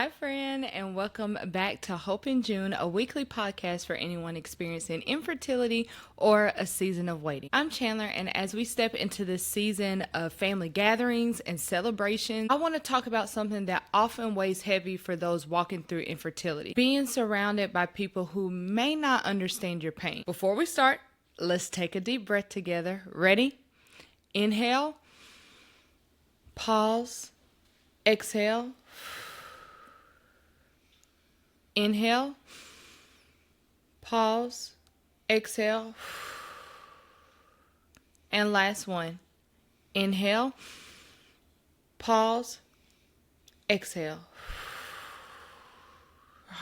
Hi, friend, and welcome back to Hope in June, a weekly podcast for anyone experiencing infertility or a season of waiting. I'm Chandler, and as we step into this season of family gatherings and celebrations, I want to talk about something that often weighs heavy for those walking through infertility: being surrounded by people who may not understand your pain. Before we start, let's take a deep breath together. Ready? Inhale, pause, exhale. Inhale, pause, exhale, and last one. Inhale, pause, exhale.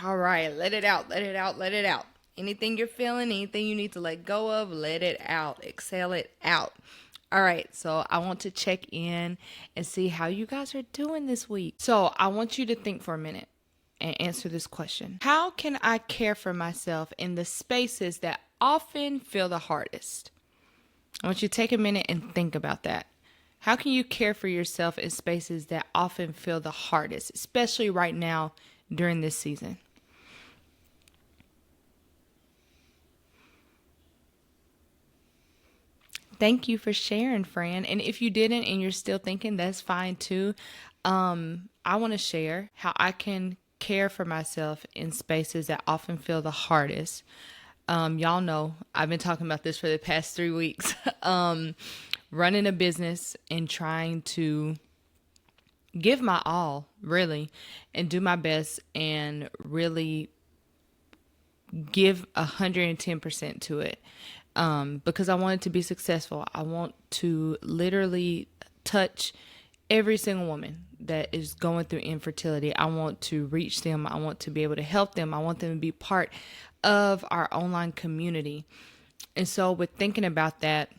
All right, let it out, let it out, let it out. Anything you're feeling, anything you need to let go of, let it out, exhale it out. All right, so I want to check in and see how you guys are doing this week. So I want you to think for a minute and answer this question. How can I care for myself in the spaces that often feel the hardest? I want you to take a minute and think about that. How can you care for yourself in spaces that often feel the hardest, especially right now during this season? Thank you for sharing, Fran. And if you didn't and you're still thinking, that's fine too. I want to share how I can care for myself in spaces that often feel the hardest. Y'all know I've been talking about this for the past 3 weeks. Running a business and trying to give my all, really, and do my best and really give 110% to it. Because I want it to be successful. I want to literally touch every single woman that is going through infertility. I want to reach them. I want to be able to help them. I want them to be part of our online community. And so with thinking about that,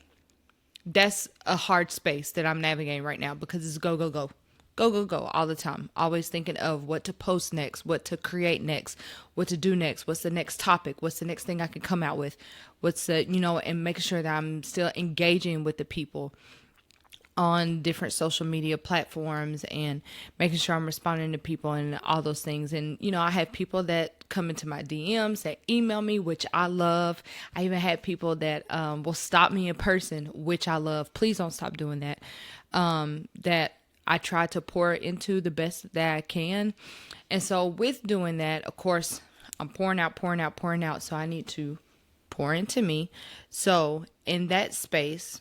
that's a hard space that I'm navigating right now because it's go, go, go. Go, go, go all the time. Always thinking of what to post next, what to create next, what to do next, what's the next topic, what's the next thing I can come out with, what's the, and making sure that I'm still engaging with the people on different social media platforms and making sure I'm responding to people and all those things. And, I have people that come into my DMs, that email me, which I love. I even had people that will stop me in person, which I love. Please don't stop doing that. That I try to pour into the best that I can. And so with doing that, of course, I'm pouring out. So I need to pour into me. So in that space,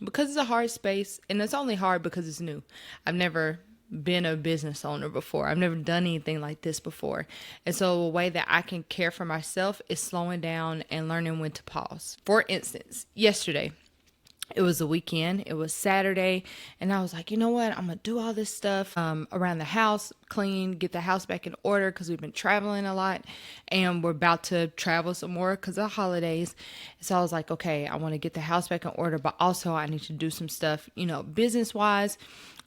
because it's a hard space, and it's only hard because it's new. I've never been a business owner before. I've never done anything like this before. And so a way that I can care for myself is slowing down and learning when to pause. For instance, yesterday, it was a weekend. It was Saturday. And I was like, you know what? I'm going to do all this stuff around the house, clean, get the house back in order because we've been traveling a lot. And we're about to travel some more because of the holidays. So I was like, okay, I want to get the house back in order. But also I need to do some stuff, business-wise.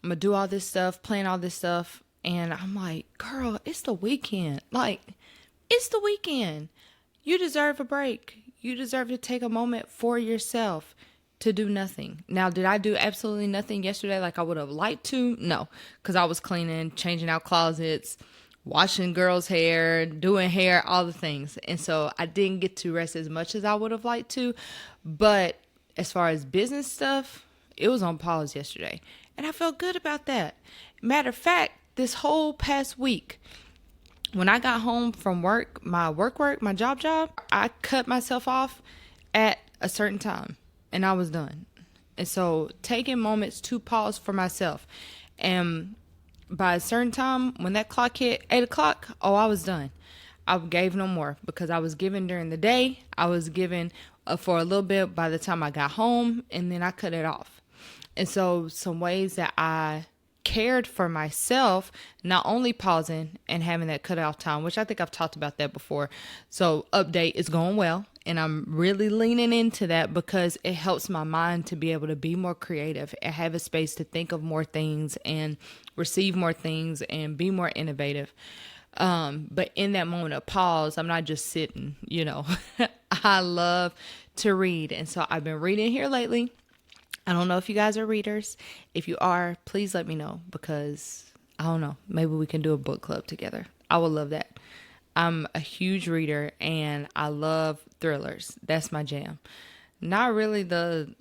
I'm going to do all this stuff, plan all this stuff. And I'm like, girl, it's the weekend. It's the weekend. You deserve a break. You deserve to take a moment for yourself to do nothing. Now, did I do absolutely nothing yesterday like I would have liked to? No, because I was cleaning, changing out closets, washing girls' hair, doing hair, all the things. And so I didn't get to rest as much as I would have liked to. But as far as business stuff, it was on pause yesterday. And I felt good about that. Matter of fact, this whole past week, when I got home from work, my job, I cut myself off at a certain time. And I was done. And so taking moments to pause for myself. And by a certain time, when that clock hit 8 o'clock, I was done. I gave no more because I was given during the day. I was given for a little bit by the time I got home, and then I cut it off. And so some ways that I cared for myself, not only pausing and having that cutoff time, which I think I've talked about that before. So update is going well. And I'm really leaning into that because it helps my mind to be able to be more creative and have a space to think of more things and receive more things and be more innovative. But in that moment of pause, I'm not just sitting, I love to read. And so I've been reading here lately. I don't know if you guys are readers. If you are, please let me know because I don't know. Maybe we can do a book club together. I would love that. I'm a huge reader and I love thrillers. That's my jam. Not really the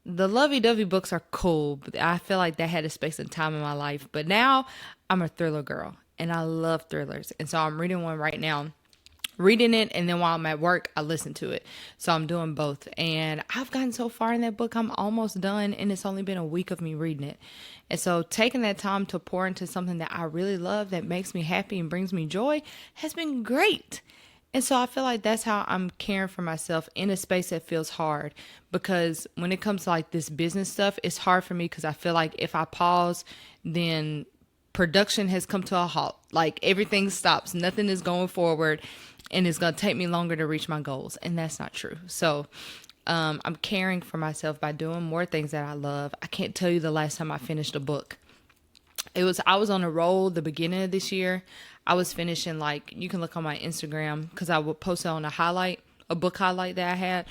lovey-dovey books are cool, but I feel like that had a space and time in my life. But now I'm a thriller girl and I love thrillers. And so I'm reading one right now, reading it, and then while I'm at work I listen to it. So I'm doing both, and I've gotten so far in that book. I'm almost done, and it's only been a week of me reading it. And so taking that time to pour into something that I really love, that makes me happy and brings me joy, has been great. And so I feel like that's how I'm caring for myself in a space that feels hard, because when it comes to like this business stuff, it's hard for me because I feel like if I pause, then production has come to a halt. Like everything stops, nothing is going forward, and it's going to take me longer to reach my goals. And that's not true. So I'm caring for myself by doing more things that I love. I can't tell you the last time I finished a book. I was on a roll the beginning of this year. I was finishing, like, you can look on my Instagram because I would post it on a book highlight that I had.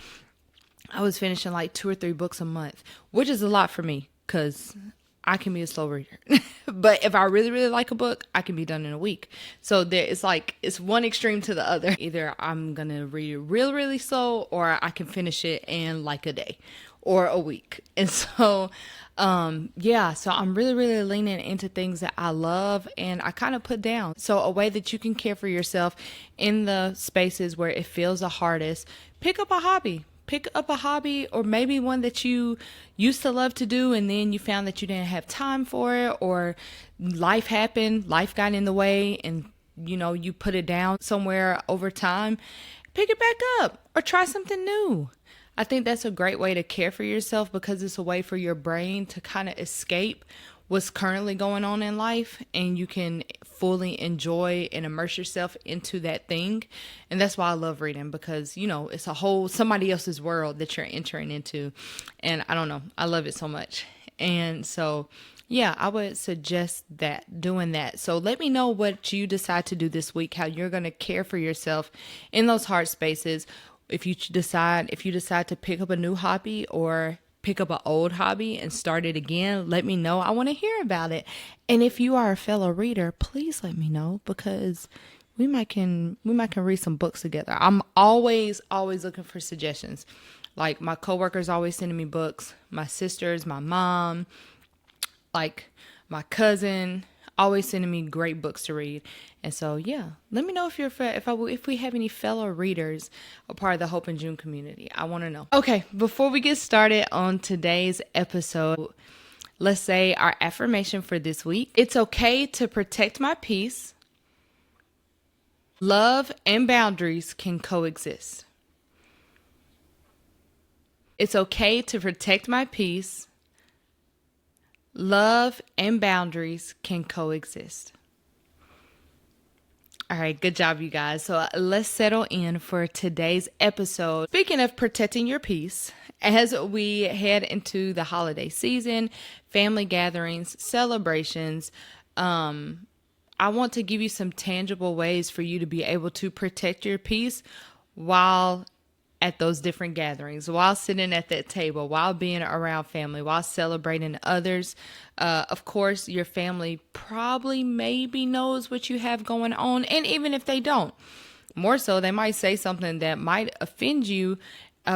I was finishing like 2 or 3 books a month, which is a lot for me because I can be a slow reader. But if I really, really like a book, I can be done in a week. So it's one extreme to the other. Either I'm going to read it really, really slow, or I can finish it in like a day or a week. And so, so I'm really, really leaning into things that I love and I kind of put down. So a way that you can care for yourself in the spaces where it feels the hardest, pick up a hobby. Pick up a hobby, or maybe one that you used to love to do and then you found that you didn't have time for it, or life happened, life got in the way, and you put it down somewhere over time. Pick it back up or try something new. I think that's a great way to care for yourself because it's a way for your brain to kind of escape what's currently going on in life, and you can fully enjoy and immerse yourself into that thing. And that's why I love reading, because it's a whole somebody else's world that you're entering into, and I don't know, I love it so much. And so I would suggest doing that. So let me know what you decide to do this week, how you're going to care for yourself in those hard spaces. If you decide to pick up a new hobby or pick up an old hobby and start it again, let me know. I want to hear about it. And if you are a fellow reader, please let me know, because we might can read some books together. I'm always looking for suggestions. Like my coworkers always sending me books, my sisters, my mom, like my cousin, always sending me great books to read. And so, let me know if we have any fellow readers, a part of the Hope in June community. I want to know. Okay, before we get started on today's episode, let's say our affirmation for this week. It's okay to protect my peace. Love and boundaries can coexist. It's okay to protect my peace. Love and boundaries can coexist. All right, good job, you guys. So let's settle in for today's episode. Speaking of protecting your peace, as we head into the holiday season, family gatherings, celebrations, I want to give you some tangible ways for you to be able to protect your peace while at those different gatherings, while sitting at that table, while being around family, while celebrating others. Of course, your family probably maybe knows what you have going on. And even if they don't, more so, they might say something that might offend you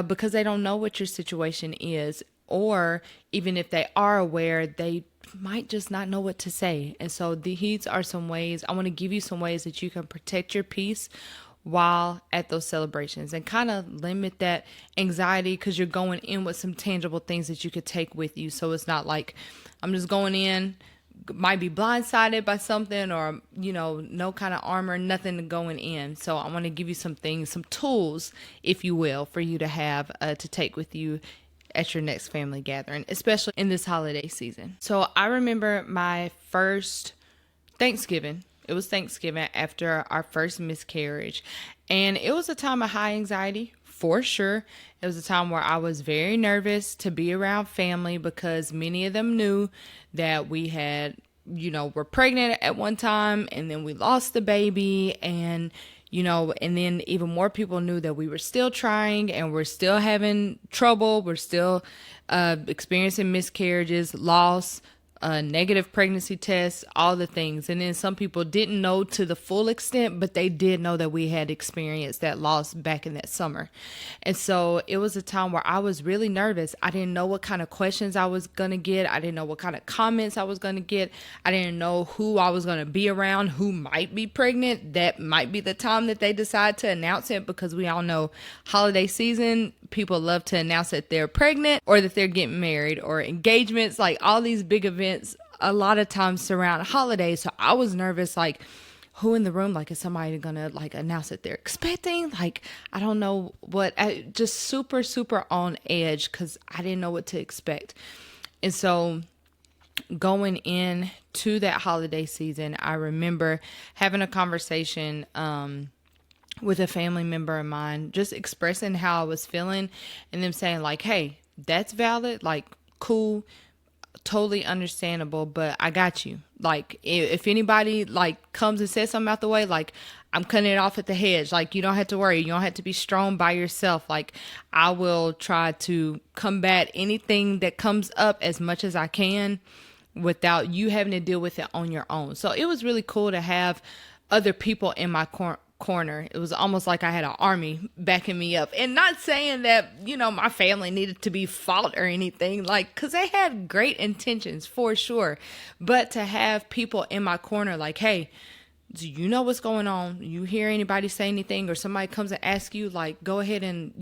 because they don't know what your situation is. Or even if they are aware, they might just not know what to say. And so these are some ways, I want to give you some ways that you can protect your peace while at those celebrations, and kind of limit that anxiety, because you're going in with some tangible things that you could take with you. So it's not like I'm just going in, might be blindsided by something, or no kind of armor, nothing going in. So I want to give you some things, some tools, if you will, for you to have to take with you at your next family gathering, especially in this holiday season. So I remember my first Thanksgiving. It was Thanksgiving after our first miscarriage. And it was a time of high anxiety, for sure. It was a time where I was very nervous to be around family, because many of them knew that we had, were pregnant at one time, and then we lost the baby. And then even more people knew that we were still trying and we're still having trouble. We're still experiencing miscarriages, loss, negative pregnancy tests, all the things. And then some people didn't know to the full extent, but they did know that we had experienced that loss back in that summer. And so it was a time where I was really nervous. I didn't know what kind of questions I was going to get. I didn't know what kind of comments I was going to get. I didn't know who I was going to be around, who might be pregnant. That might be the time that they decide to announce it, because we all know holiday season, people love to announce that they're pregnant or that they're getting married, or engagements, like all these big events a lot of times surround holidays. So I was nervous, like, who in the room, like, is somebody gonna like announce that they're expecting? Like, I don't know what, just super on edge, because I didn't know what to expect. And so going in to that holiday season, I remember having a conversation with a family member of mine, just expressing how I was feeling, and them saying like, hey, that's valid, like, cool, totally understandable, but I got you. Like, if anybody like comes and says something out the way, like, I'm cutting it off at the hedge. Like, you don't have to worry. You don't have to be strong by yourself. Like, I will try to combat anything that comes up as much as I can without you having to deal with it on your own. So it was really cool to have other people in my corner. It was almost like I had an army backing me up. And not saying that, my family needed to be fought or anything, like, because they had great intentions for sure. But to have people in my corner like, hey, do you know what's going on? You hear anybody say anything, or somebody comes and asks you, like, go ahead and,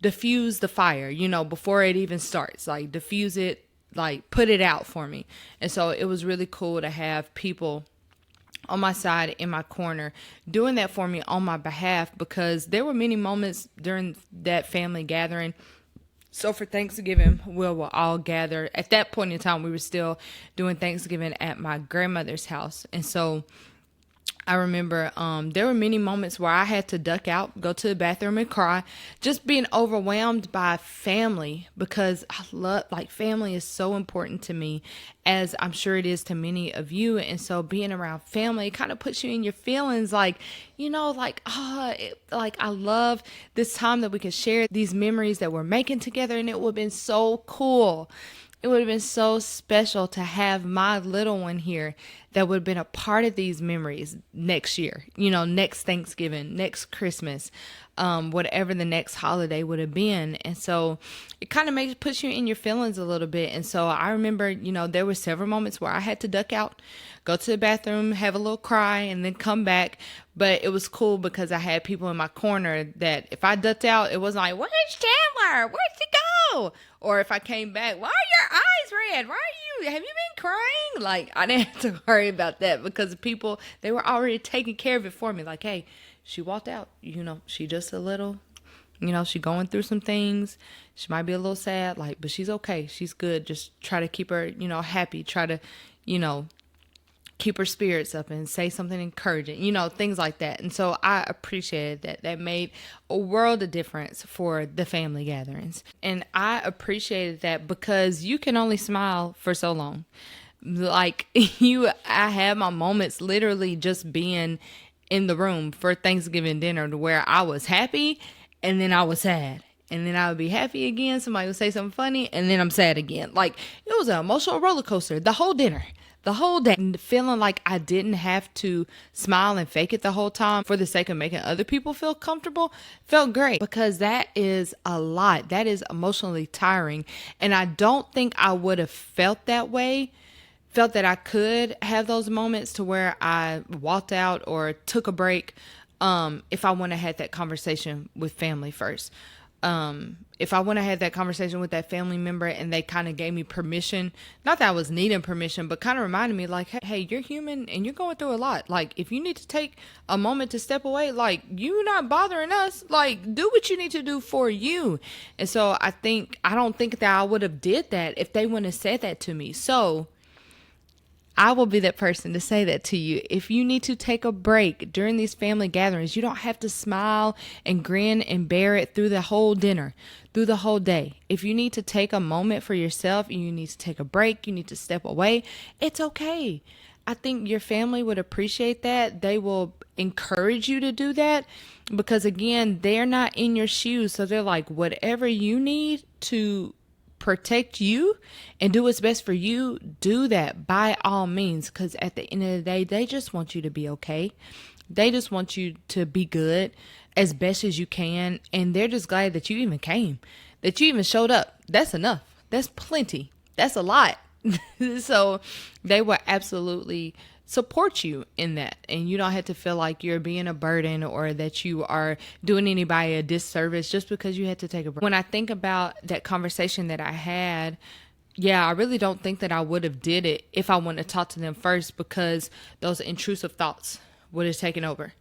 diffuse the fire, before it even starts. Like, diffuse it, like, put it out for me. And so it was really cool to have people on my side, in my corner, doing that for me on my behalf, because there were many moments during that family gathering. So for Thanksgiving, we'll all gather. At that point in time, we were still doing Thanksgiving at my grandmother's house. And so I remember there were many moments where I had to duck out, go to the bathroom and cry, just being overwhelmed by family, because I love, like, family is so important to me, as I'm sure it is to many of you. And so being around family kind of puts you in your feelings, like, like, like, I love this time that we can share these memories that we're making together. And it would have been so cool. It would have been so special to have my little one here that would have been a part of these memories next year, next Thanksgiving, next Christmas, whatever the next holiday would have been. And so it kind of puts you in your feelings a little bit. And so I remember, there were several moments where I had to duck out, go to the bathroom, have a little cry, and then come back. But it was cool because I had people in my corner that if I ducked out, it wasn't like, where's Chandler? Where'd she go? Or if I came back, why are your eyes red? Why are you, have you been crying? Like, I didn't have to worry about that, because people, they were already taking care of it for me. Like, hey, she walked out, she just a little, she going through some things. She might be a little sad, like, but she's okay. She's good. Just try to keep her, happy. Try to, keep her spirits up and say something encouraging, things like that. And so I appreciated that. That made a world of difference for the family gatherings. And I appreciated that because you can only smile for so long. Like, I had my moments literally just being in the room for Thanksgiving dinner, to where I was happy and then I was sad. And then I would be happy again. Somebody would say something funny, and then I'm sad again. Like, it was an emotional roller coaster the whole dinner, the whole day. And feeling like I didn't have to smile and fake it the whole time for the sake of making other people feel comfortable felt great, because that is a lot. That is emotionally tiring. And I don't think I would have felt that way, felt that I could have those moments to where I walked out or took a break, if I wouldn't have had that conversation with family first. If I wouldn't have had that conversation with that family member and they kind of gave me permission, not that I was needing permission, but kind of reminded me like, hey, you're human and you're going through a lot. Like, if you need to take a moment to step away, like, you're not bothering us, like, do what you need to do for you. And so I don't think that I would have did that if they wouldn't have said that to me. So I will be that person to say that to you. If you need to take a break during these family gatherings, you don't have to smile and grin and bear it through the whole dinner, through the whole day. If you need to take a moment for yourself, you need to take a break, you need to step away, it's okay. I think your family would appreciate that. They will encourage you to do that because, again, they're not in your shoes. So they're like, whatever you need to protect you and do what's best for you, do that by all means. Because at the end of the day, they just want you to be okay. They just want you to be good as best as you can. And they're just glad that you even came, that you even showed up. That's enough. That's plenty. That's a lot. So they will absolutely support you in that, and you don't have to feel like you're being a burden or that you are doing anybody a disservice just because you had to take a break. When I think about that conversation that I had, yeah, I really don't think that I would have did it if I wouldn't have talked to them first, because those intrusive thoughts would have taken over.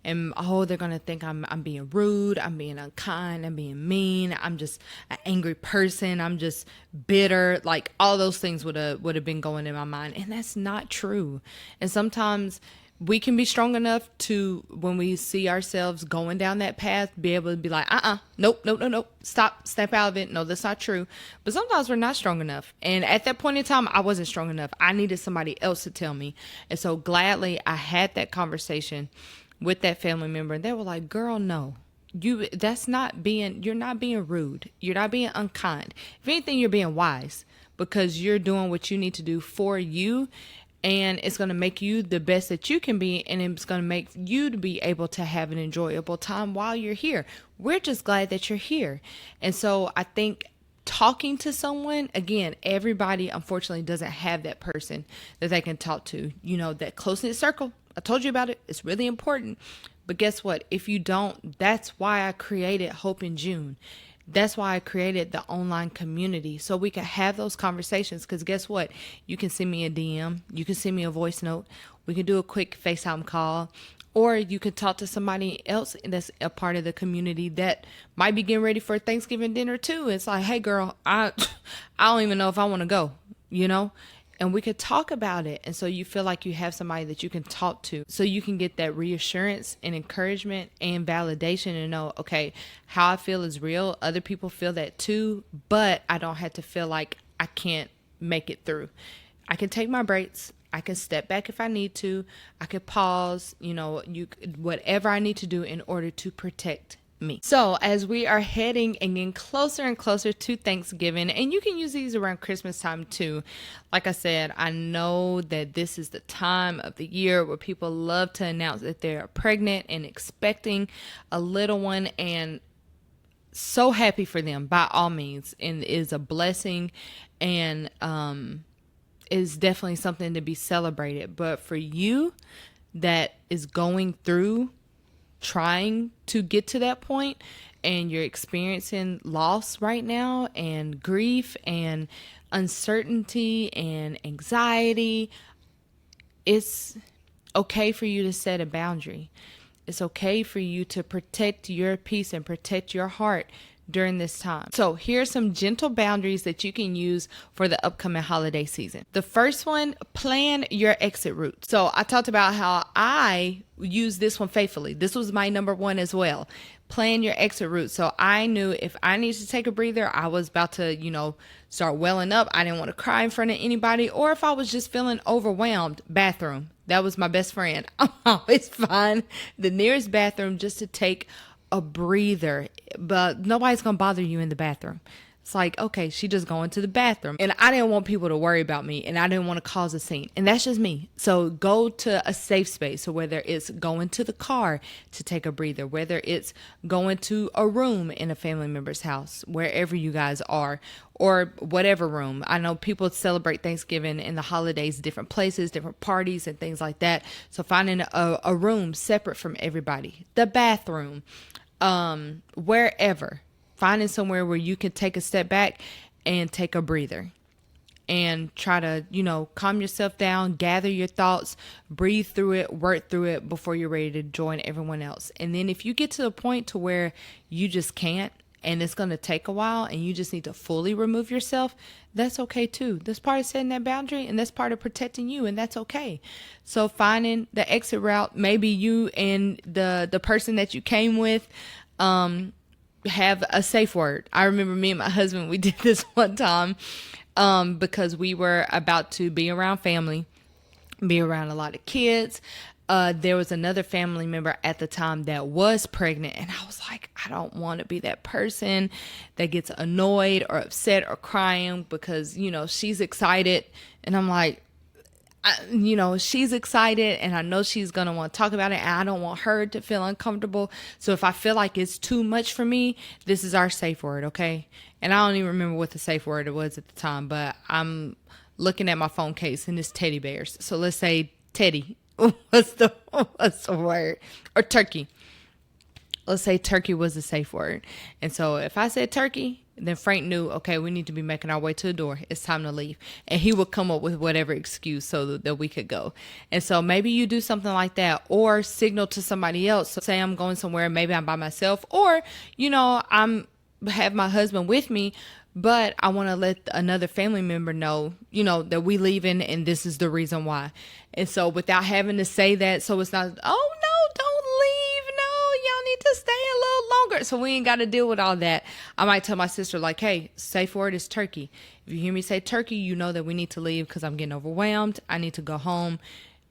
And they're gonna think I'm being rude, I'm being unkind, I'm being mean, I'm just an angry person, I'm just bitter. Like all those things would have been going in my mind, and that's not true. And sometimes we can be strong enough to, when we see ourselves going down that path, be able to be like, nope, stop, step out of it. No, that's not true. But sometimes we're not strong enough. And at that point in time, I wasn't strong enough. I needed somebody else to tell me. And so gladly I had that conversation with that family member, and they were like, girl, no, you're not being rude. You're not being unkind. If anything, you're being wise, because you're doing what you need to do for you. And it's going to make you the best that you can be. And it's going to make you to be able to have an enjoyable time while you're here. We're just glad that you're here. And so I think talking to someone, again, everybody unfortunately doesn't have that person that they can talk to, that close-knit circle. I told you about it. It's really important. But guess what? If you don't, that's why I created Hope in June. That's why I created the online community, so we can have those conversations. Because guess what? You can send me a DM. You can send me a voice note. We can do a quick FaceTime call. Or you could talk to somebody else that's a part of the community that might be getting ready for Thanksgiving dinner too. It's like, hey girl, I don't even know if I want to go, and we could talk about it. And so you feel like you have somebody that you can talk to, so you can get that reassurance and encouragement and validation and know, okay, how I feel is real. Other people feel that too, but I don't have to feel like I can't make it through. I can take my breaks. I can step back if I need to. I could pause, whatever I need to do in order to protect me. So as we are heading and getting closer and closer to Thanksgiving, and you can use these around Christmas time too. Like I said, I know that this is the time of the year where people love to announce that they're pregnant and expecting a little one, and so happy for them by all means, and is a blessing, and is definitely something to be celebrated. But for you that is going through trying to get to that point, and you're experiencing loss right now, and grief and uncertainty and anxiety, it's okay for you to set a boundary. It's okay for you to protect your peace and protect your heart during this time. So here's some gentle boundaries that you can use for the upcoming holiday season. The first one, plan your exit route. So I talked about how I use this one faithfully. This was my number one as well. Plan your exit route. So I knew if I needed to take a breather, I was about to, start welling up. I didn't want to cry in front of anybody. Or if I was just feeling overwhelmed, bathroom. That was my best friend. I'm always find the nearest bathroom just to take a breather, but nobody's gonna bother you in the bathroom. It's like, okay, she just going to the bathroom, and I didn't want people to worry about me, and I didn't want to cause a scene, and that's just me. So go to a safe space. So whether it's going to the car to take a breather, whether it's going to a room in a family member's house, wherever you guys are, or whatever room. I know people celebrate Thanksgiving and the holidays, different places, different parties and things like that. So finding a room separate from everybody, the bathroom, wherever, finding somewhere where you can take a step back and take a breather and try to, calm yourself down, gather your thoughts, breathe through it, work through it before you're ready to join everyone else. And then if you get to the point to where you just can't, and it's going to take a while, and you just need to fully remove yourself, that's okay too. That's part of setting that boundary, and that's part of protecting you, and that's okay. So finding the exit route, maybe you and the person that you came with have a safe word. I remember me and my husband, we did this one time because we were about to be around family, be around a lot of kids, There was another family member at the time that was pregnant, and I was like, I don't want to be that person that gets annoyed or upset or crying because, she's excited. And I'm like, she's excited and I know she's going to want to talk about it, and I don't want her to feel uncomfortable. So if I feel like it's too much for me, this is our safe word, okay? And I don't even remember what the safe word it was at the time, but I'm looking at my phone case and it's teddy bears. So let's say teddy. what's the word? Or turkey. Let's say turkey was the safe word. And so if I said turkey, then Frank knew, okay, we need to be making our way to the door. It's time to leave. And he would come up with whatever excuse so that we could go. And so maybe you do something like that, or signal to somebody else. So say I'm going somewhere, maybe I'm by myself, or, I'm have my husband with me, but I want to let another family member know, that we leaving and this is the reason why. And so without having to say that, so it's not, oh no, don't leave. No, y'all need to stay a little longer. So we ain't got to deal with all that. I might tell my sister like, hey, safe word is turkey. If you hear me say turkey, you know that we need to leave because I'm getting overwhelmed. I need to go home,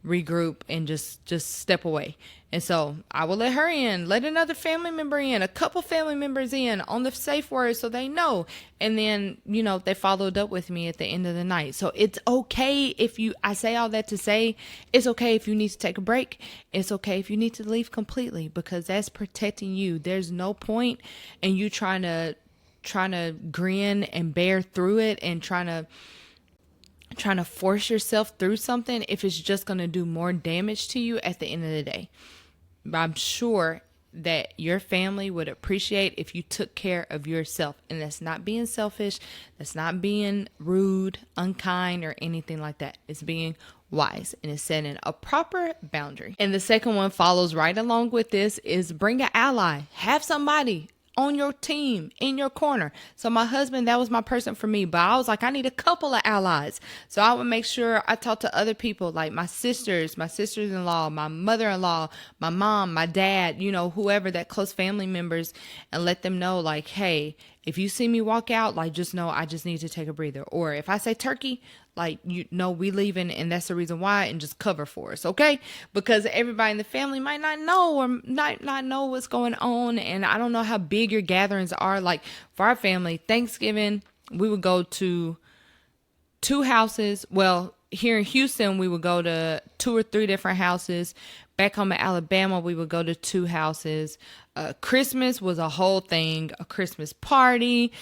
regroup, and just step away. And so I will let her in, let another family member in, a couple family members in on the safe word so they know. And then, they followed up with me at the end of the night. So it's okay if I say all that to say, it's okay if you need to take a break. It's okay if you need to leave completely, because that's protecting you. There's no point in you trying to grin and bear through it and trying to force yourself through something if it's just going to do more damage to you at the end of the day. I'm sure that your family would appreciate if you took care of yourself. And that's not being selfish. That's not being rude, unkind, or anything like that. It's being wise, and it's setting a proper boundary. And the second one follows right along with this is bring an ally. Have somebody on your team, in your corner. So my husband, that was my person for me, but I was like, I need a couple of allies. So I would make sure I talk to other people, like my sisters-in-law, my mother-in-law, my mom, my dad, whoever, that close family members, and let them know like, hey, if you see me walk out, like, just know I just need to take a breather. Or if I say turkey, like, we leaving and that's the reason why, and just cover for us, okay? Because everybody in the family might not know or not know what's going on. And I don't know how big your gatherings are. Like for our family, Thanksgiving, we would go to 2 houses. Well, here in Houston, we would go to 2 or 3 different houses. Back home in Alabama, we would go to 2 houses. Christmas was a whole thing, a Christmas party.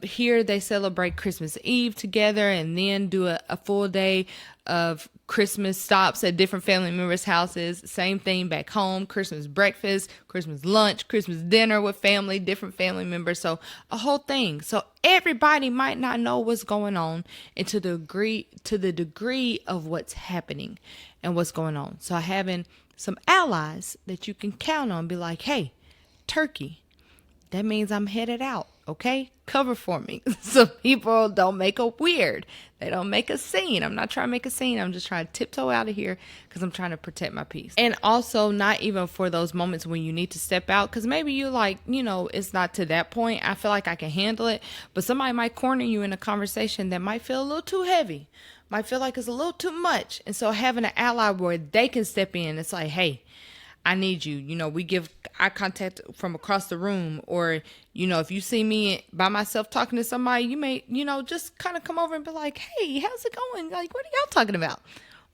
Here they celebrate Christmas Eve together and then do a full day of Christmas stops at different family members' houses. Same thing back home, Christmas breakfast, Christmas lunch, Christmas dinner with family, different family members. So a whole thing. So everybody might not know what's going on, and to the degree of what's happening and what's going on. So having some allies that you can count on, be like, hey, turkey, that means I'm headed out. Okay, cover for me. So people don't make a weird. They don't make a scene. I'm not trying to make a scene. I'm just trying to tiptoe out of here because I'm trying to protect my peace. And also not even for those moments when you need to step out, because maybe you like, it's not to that point. I feel like I can handle it, but somebody might corner you in a conversation that might feel a little too heavy, might feel like it's a little too much. And so having an ally where they can step in, it's like, hey, I need you. We give eye contact from across the room. Or, if you see me by myself talking to somebody, you may, just kind of come over and be like, hey, how's it going? Like, what are y'all talking about?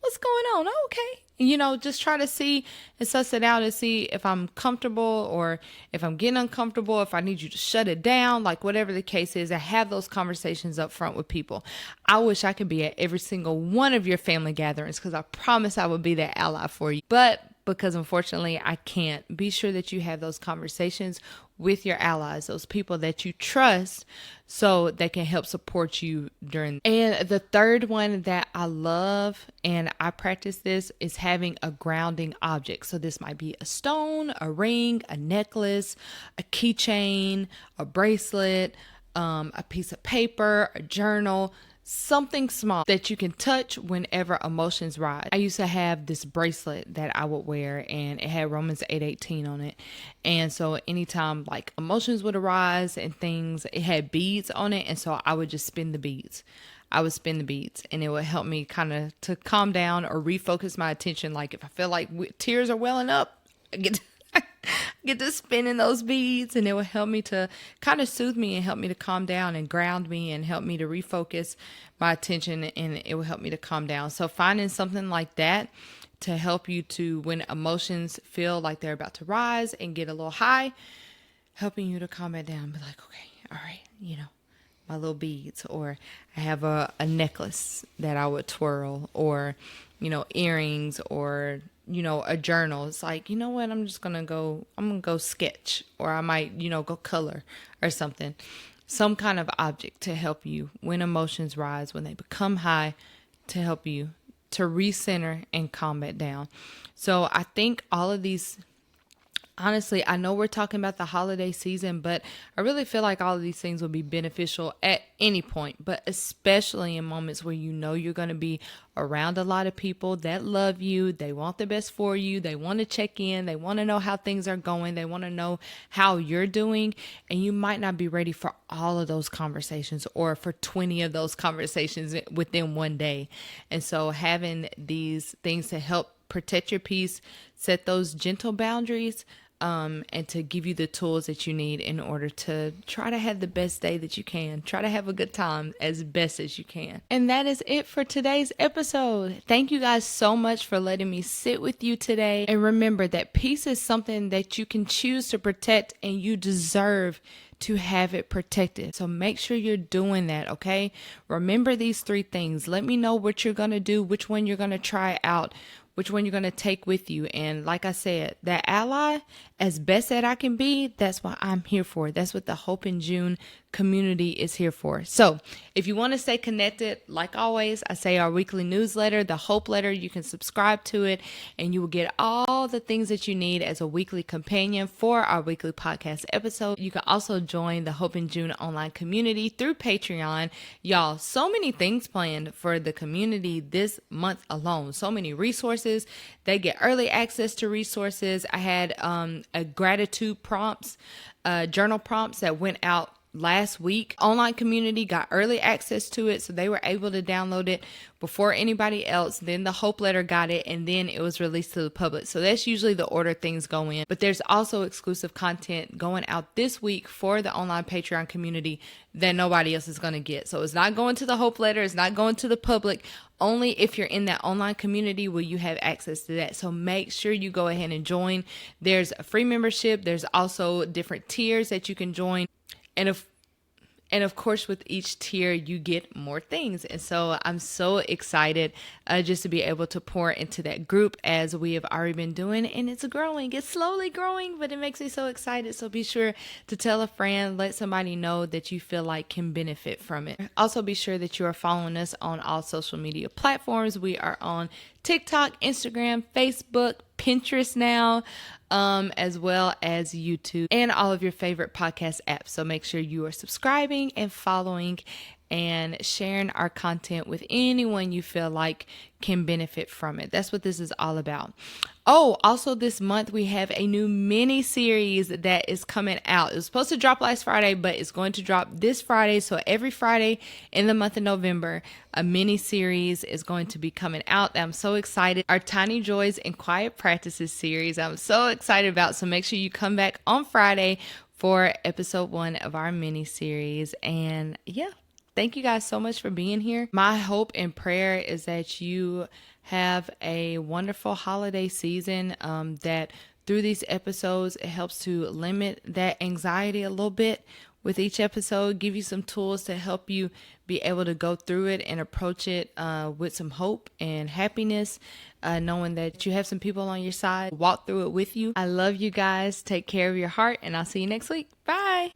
What's going on? Oh, okay. Just try to see and suss it out and see if I'm comfortable or if I'm getting uncomfortable, if I need you to shut it down, like whatever the case is. I have those conversations up front with people. I wish I could be at every single one of your family gatherings because I promise I would be that ally for you. But because unfortunately I can't, be sure that you have those conversations with your allies, those people that you trust, so they can help support you during. And the third one that I love, and I practice this, is having a grounding object. So this might be a stone, a ring, a necklace, a keychain, a bracelet, a piece of paper, a journal, something small that you can touch whenever emotions rise. I used to have this bracelet that I would wear, and it had Romans 8:18 on it. And so anytime like emotions would arise and things, it had beads on it. And so I would just spin the beads. I would spin the beads, and it would help me kind of to calm down or refocus my attention. Like if I feel like tears are welling up, I get get to spinning those beads, and it will help me to kind of soothe me and help me to calm down and ground me and help me to refocus my attention, and it will help me to calm down. So finding something like that to help you to, when emotions feel like they're about to rise and get a little high, helping you to calm it down. Be like, okay, all right, my little beads, or I have a necklace that I would twirl, or, earrings, or, a journal. It's like, you know what, I'm going to go sketch, or I might, go color or something. Some kind of object to help you when emotions rise, when they become high, to help you to recenter and calm it down. So I think all of these, honestly, I know we're talking about the holiday season, but I really feel like all of these things will be beneficial at any point, but especially in moments where you're going to be around a lot of people that love you. They want the best for you. They want to check in. They want to know how things are going. They want to know how you're doing. And you might not be ready for all of those conversations or for 20 of those conversations within one day. And so having these things to help protect your peace, set those gentle boundaries, and to give you the tools that you need in order to try to have the best day that you can. Try to have a good time as best as you can. And that is it for today's episode. Thank you guys so much for letting me sit with you today. And remember that peace is something that you can choose to protect, and you deserve to have it protected. So make sure you're doing that, okay? Remember these 3 things. Let me know what you're going to do, which one you're going to try out, which one you're going to take with you. And like I said, that ally, as best that I can be, that's what I'm here for. That's what the Hope in June community is here for. So if you want to stay connected, like always, I say our weekly newsletter, the Hope Letter, you can subscribe to it, and you will get all the things that you need as a weekly companion for our weekly podcast episode. You can also join the Hope in June online community through Patreon. Y'all, so many things planned for the community this month alone. So many resources. They get early access to resources. I had a gratitude prompts, journal prompts that went out last week. Online community got early access to it, so they were able to download it before anybody else. Then the Hope Letter got it, and then it was released to the public. So that's usually the order things go in. But there's also exclusive content going out this week for the online Patreon community that nobody else is going to get. So it's not going to the Hope Letter. It's not going to the public. Only if you're in that online community will you have access to that. So make sure you go ahead and join. There's a free membership. There's also different tiers that you can join. And of course, with each tier, you get more things. And so I'm so excited just to be able to pour into that group as we have already been doing. And it's growing. It's slowly growing, but it makes me so excited. So be sure to tell a friend, let somebody know that you feel like can benefit from it. Also, be sure that you are following us on all social media platforms. We are on TikTok, Instagram, Facebook, Pinterest now, as well as YouTube and all of your favorite podcast apps. So make sure you are subscribing and following and sharing our content with anyone you feel like can benefit from it. That's what this is all about. Oh, also this month we have a new mini series that is coming out. It was supposed to drop last Friday, but it's going to drop this Friday. So every Friday in the month of November, a mini series is going to be coming out. I'm so excited. Our Tiny Joys and Quiet Practices series, I'm so excited about. So make sure you come back on Friday for episode 1 of our mini series. And yeah, thank you guys so much for being here. My hope and prayer is that you have a wonderful holiday season, that through these episodes, it helps to limit that anxiety a little bit with each episode, give you some tools to help you be able to go through it and approach it with some hope and happiness, knowing that you have some people on your side, walk through it with you. I love you guys. Take care of your heart, and I'll see you next week. Bye.